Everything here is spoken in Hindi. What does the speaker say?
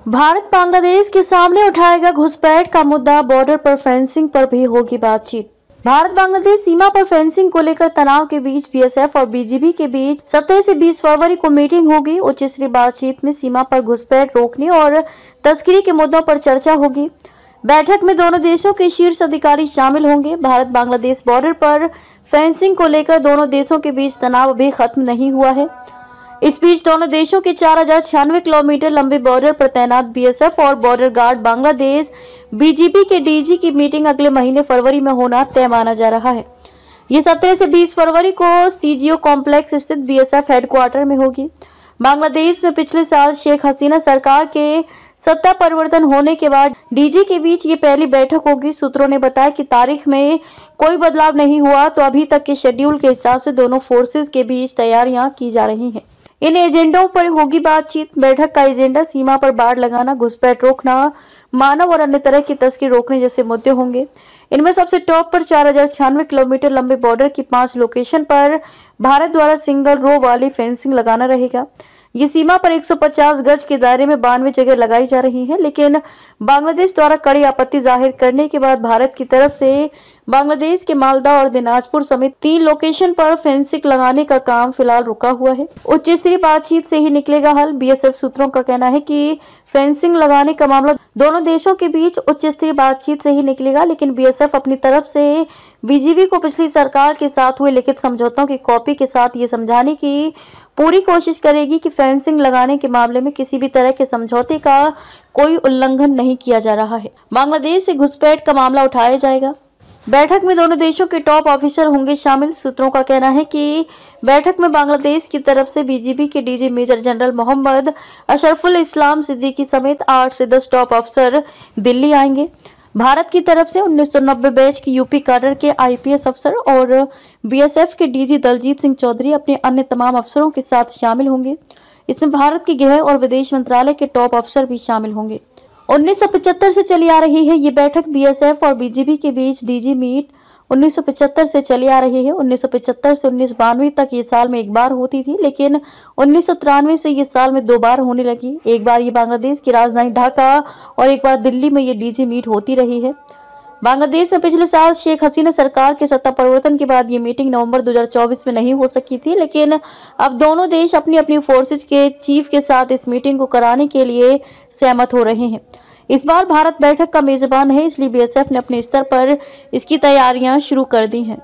भारत बांग्लादेश के सामने उठाएगा घुसपैठ का मुद्दा, बॉर्डर पर फेंसिंग पर भी होगी बातचीत। भारत बांग्लादेश सीमा पर फेंसिंग को लेकर तनाव के बीच बीएसएफ और बीजीबी के बीच 17 से 20 फरवरी को मीटिंग होगी। उच्च स्तरीय बातचीत में सीमा पर घुसपैठ रोकने और तस्करी के मुद्दों पर चर्चा होगी। बैठक में दोनों देशों के शीर्ष अधिकारी शामिल होंगे। भारत बांग्लादेश बॉर्डर पर फेंसिंग को लेकर दोनों देशों के बीच तनाव अभी खत्म नहीं हुआ है। इस बीच दोनों देशों के 4096 किलोमीटर लंबे बॉर्डर पर तैनात बीएसएफ और बॉर्डर गार्ड बांग्लादेश बीजीबी के डीजी की मीटिंग अगले महीने फरवरी में होना तय माना जा रहा है। ये 17 से 20 फरवरी को सीजीओ कॉम्प्लेक्स स्थित बीएसएफ हेडक्वार्टर में होगी। बांग्लादेश में पिछले साल शेख हसीना सरकार के सत्ता परिवर्तन होने के बाद डीजी के बीच ये पहली बैठक होगी। सूत्रों ने बताया कि तारीख में कोई बदलाव नहीं हुआ तो अभी तक के शेड्यूल के हिसाब से दोनों फोर्सेस के बीच तैयारियां की जा रही हैं। इन एजेंडों पर होगी बातचीत। बैठक का एजेंडा सीमा पर बाड़ लगाना, घुसपैठ रोकना, मानव और अन्य तरह की तस्करी रोकने जैसे मुद्दे होंगे। इनमें सबसे टॉप पर 4096 किलोमीटर लंबे बॉर्डर की 5 लोकेशन पर भारत द्वारा सिंगल रो वाली फेंसिंग लगाना रहेगा। ये सीमा पर 150 गज के दायरे में 92 जगह लगाई जा रही है, लेकिन बांग्लादेश द्वारा कड़ी आपत्ति जाहिर करने के बाद भारत की तरफ से बांग्लादेश के मालदा और दिनाजपुर समेत 3 लोकेशन पर फेंसिंग लगाने का काम फिलहाल रुका हुआ है। उच्च स्तरीय बातचीत से ही निकलेगा हल। बीएसएफ सूत्रों का कहना है कि फेंसिंग लगाने का मामला दोनों देशों के बीच उच्च स्तरीय बातचीत से ही निकलेगा, लेकिन बीएसएफ अपनी तरफ से बीजीबी को पिछली सरकार के साथ हुए लिखित समझौतों की कॉपी के साथ ये समझाने की पूरी कोशिश करेगी कि फेंसिंग लगाने के मामले में किसी भी तरह के समझौते का कोई उल्लंघन नहीं किया जा रहा है। बांग्लादेश से घुसपैठ का मामला उठाया जाएगा। बैठक में दोनों देशों के टॉप ऑफिसर होंगे शामिल। सूत्रों का कहना है कि बैठक में बांग्लादेश की तरफ से बीजीबी के डीजी मेजर जनरल मोहम्मद अशरफुल इस्लाम सिद्दीकी समेत 8 से 10 टॉप अफसर दिल्ली आएंगे। भारत की तरफ से 1990 बैच की यूपी कैडर के आईपीएस अफसर और बीएसएफ के डीजी दलजीत सिंह चौधरी अपने अन्य तमाम अफसरों के साथ शामिल होंगे। इसमें भारत के गृह और विदेश मंत्रालय के टॉप अफसर भी शामिल होंगे। 1975 से चली आ रही है ये बैठक बीएसएफ और बीजीबी के बीच डीजी मीट 1975 से चली आ रही है। 1975 से 1992 तक ये साल में एक बार होती थी, लेकिन 1993 से ये साल में 2 बार होने लगी। एक बार ये बांग्लादेश की राजधानी ढाका और एक बार दिल्ली में ये डीजी मीट होती रही है। बांग्लादेश में पिछले साल शेख हसीना सरकार के सत्ता परिवर्तन के बाद ये मीटिंग नवंबर 2024 में नहीं हो सकी थी, लेकिन अब दोनों देश अपनी अपनी फोर्सेज के चीफ के साथ इस मीटिंग को कराने के लिए सहमत हो रहे हैं। इस बार भारत बैठक का मेजबान है, इसलिए बीएसएफ ने अपने स्तर पर इसकी तैयारियां शुरू कर दी हैं।